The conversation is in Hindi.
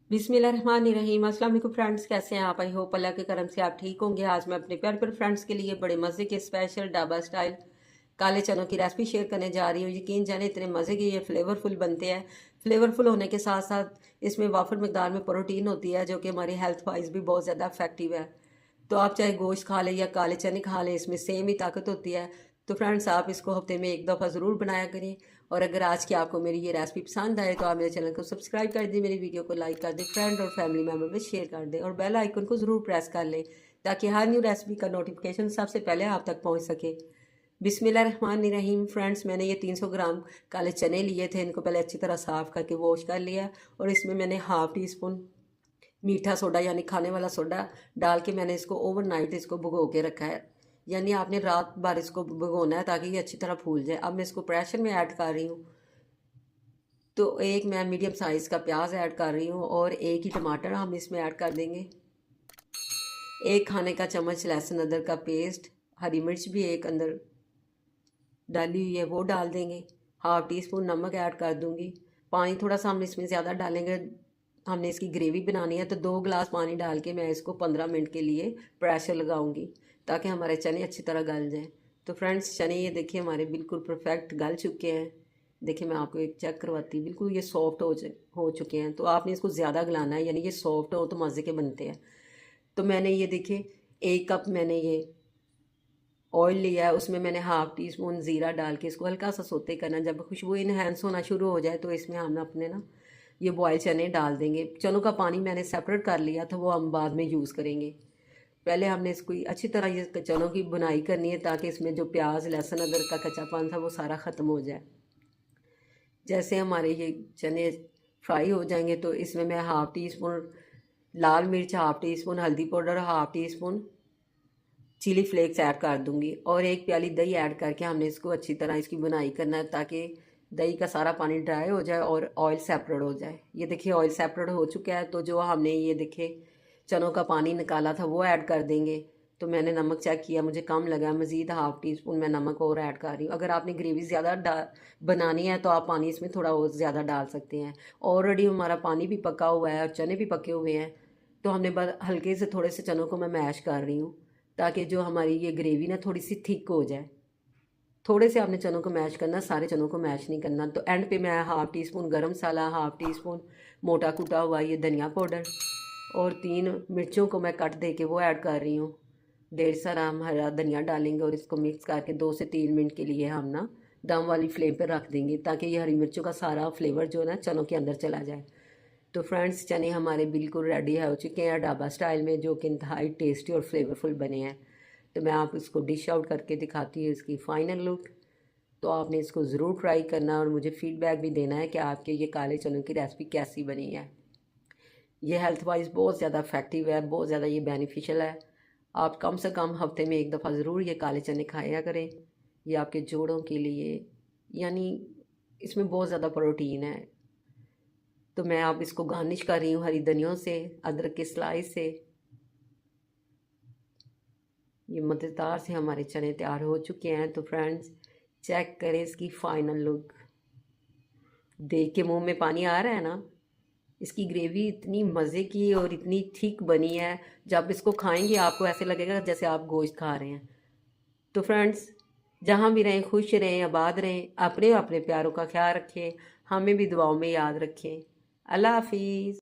बिस्मिल्लाहिर्रहमानिर्रहीम। अस्सलाम वालेकुम फ्रेंड्स, कैसे हैं आप? आई होप अल्लाह के करम से आप ठीक होंगे। आज मैं अपने प्यारे प्यारे फ्रेंड्स के लिए बड़े मज़े के स्पेशल ढाबा स्टाइल काले चनों की रेसिपी शेयर करने जा रही हूँ। यकीन जाने इतने मज़े के ये फ्लेवरफुल बनते हैं। फ्लेवरफुल होने के साथ साथ इसमें वाफर मकदार में प्रोटीन होती है, जो कि हमारी हेल्थ वाइज भी बहुत ज़्यादा इफेक्टिव है। तो आप चाहे गोश्त खा लें या काले चने खा लें, इसमें सेम ही ताकत होती है। तो फ्रेंड्स, आप इसको हफ्ते में एक दफ़ा ज़रूर बनाया करें। और अगर आज की आपको मेरी ये रेसिपी पसंद आए तो आप मेरे चैनल को सब्सक्राइब कर दें, मेरी वीडियो को लाइक कर दें, फ्रेंड और फैमिली मेम्बर में शेयर कर दें और बेल आइकन को ज़रूर प्रेस कर लें, ताकि हर न्यू रेसिपी का नोटिफिकेशन सबसे पहले आप तक पहुँच सके। बिस्मिल्लाहिर्रहमानिर्रहीम। फ्रेंड्स, मैंने ये 300 ग्राम काले चने लिए थे। इनको पहले अच्छी तरह साफ़ करके वॉश कर लिया और इसमें मैंने हाफ़ टी स्पून मीठा सोडा यानी खाने वाला सोडा डाल के मैंने इसको ओवरनाइट इसको भिगो के रखा है। यानी आपने रात भर इसको भिगोना है ताकि ये अच्छी तरह फूल जाए। अब मैं इसको प्रेशर में ऐड कर रही हूँ। तो एक मैं मीडियम साइज़ का प्याज ऐड कर रही हूँ और एक ही टमाटर हम इसमें ऐड कर देंगे। एक खाने का चम्मच लहसुन अदरक का पेस्ट, हरी मिर्च भी एक अंदर डाली हुई है वो डाल देंगे। हाफ़ टी स्पून नमक ऐड कर दूँगी। पानी थोड़ा सा हम इसमें ज़्यादा डालेंगे, हमने इसकी ग्रेवी बनानी है। तो 2 गिलास पानी डाल के मैं इसको 15 मिनट के लिए प्रेशर लगाऊंगी, ताकि हमारे चने अच्छी तरह गल जाएं। तो फ्रेंड्स, चने ये देखिए हमारे बिल्कुल परफेक्ट गल चुके हैं। देखिए मैं आपको एक चेक करवाती हूँ, बिल्कुल ये सॉफ्ट हो चुके हैं। तो आपने इसको ज़्यादा गलाना है, यानी ये सॉफ्ट हो तो मज़े के बनते हैं। तो मैंने ये देखिए 1 कप मैंने ये ऑयल लिया है, उसमें मैंने हाफ़ टी स्पून ज़ीरा डाल के इसको हल्का सा सोते करना। जब खुशबू इन्हेंस होना शुरू हो जाए तो इसमें हम अपने ना ये बॉयल चने डाल देंगे। चनों का पानी मैंने सेपरेट कर लिया था, वो हम बाद में यूज़ करेंगे। पहले हमने इसको अच्छी तरह ये चनों की बुनाई करनी है, ताकि इसमें जो प्याज लहसुन अदरक का कच्चापन था वो सारा ख़त्म हो जाए। जैसे हमारे ये चने फ्राई हो जाएंगे तो इसमें मैं हाफ़ टी स्पून लाल मिर्च, हाफ़ टी स्पून हल्दी powder, half teaspoon chilli flakes add कर दूंगी और एक प्याली दही ऐड करके हमने इसको अच्छी तरह इसकी बुनाई करना है, ताकि दही का सारा पानी ड्राई हो जाए और ऑयल सेपरेट हो जाए। ये देखिए ऑयल सेपरेट हो चुका है। तो जो हमने ये देखिए चनों का पानी निकाला था वो ऐड कर देंगे। तो मैंने नमक चेक किया, मुझे कम लगा, मज़ीद हाफ़ टी स्पून मैं नमक और ऐड कर रही हूँ। अगर आपने ग्रेवी ज़्यादा बनानी है तो आप पानी इसमें थोड़ा और ज़्यादा डाल सकते हैं। ऑलरेडी हमारा पानी भी पका हुआ है और चने भी पके हुए हैं। तो हमने बस हल्के से थोड़े से चनों को मैं मैश कर रही हूँ, ताकि जो हमारी ये ग्रेवी ना थोड़ी सी थिक हो जाए। थोड़े से आपने चनों को मैश करना, सारे चनों को मैश नहीं करना। तो एंड पे मैं हाफ़ टी स्पून गरम मसाला, हाफ़ टी स्पून मोटा कुटा हुआ ये धनिया पाउडर और 3 मिर्चों को मैं कट दे के वो ऐड कर रही हूँ। 1.5 हम हरा धनिया डालेंगे और इसको मिक्स करके 2 से 3 मिनट के लिए हम ना दम वाली फ्लेम पर रख देंगे, ताकि ये हरी मिर्चों का सारा फ्लेवर जो है ना चनों के अंदर चला जाए। तो फ्रेंड्स, चने हमारे बिल्कुल रेडी हो चुके हैं ढाबा स्टाइल में, जो कि इंतहाई टेस्टी और फ्लेवरफुल बने हैं। तो मैं आप इसको डिश आउट करके दिखाती हूँ इसकी फ़ाइनल लुक। तो आपने इसको ज़रूर ट्राई करना और मुझे फ़ीडबैक भी देना है कि आपके ये काले चनों की रेसिपी कैसी बनी है। ये हेल्थ वाइज बहुत ज़्यादा इफेक्टिव है, बहुत ज़्यादा ये बेनिफिशियल है। आप कम से कम हफ्ते में एक दफ़ा ज़रूर ये काले चने खाया करें। ये आपके जोड़ों के लिए, यानी इसमें बहुत ज़्यादा प्रोटीन है। तो मैं अब इसको गार्निश कर रही हूँ हरी धनियों से, अदरक के स्लाइस से। ये मज़ेदार से हमारे चने तैयार हो चुके हैं। तो फ्रेंड्स, चेक करें इसकी फ़ाइनल लुक। देख के मुंह में पानी आ रहा है ना। इसकी ग्रेवी इतनी मज़े की और इतनी थिक बनी है, जब इसको खाएंगे आपको ऐसे लगेगा जैसे आप गोश्त खा रहे हैं। तो फ्रेंड्स, जहाँ भी रहें खुश रहें, आबाद रहें, अपने अपने प्यारों का ख्याल रखें, हमें भी दुआओं में याद रखें। अल्लाह हाफिज़।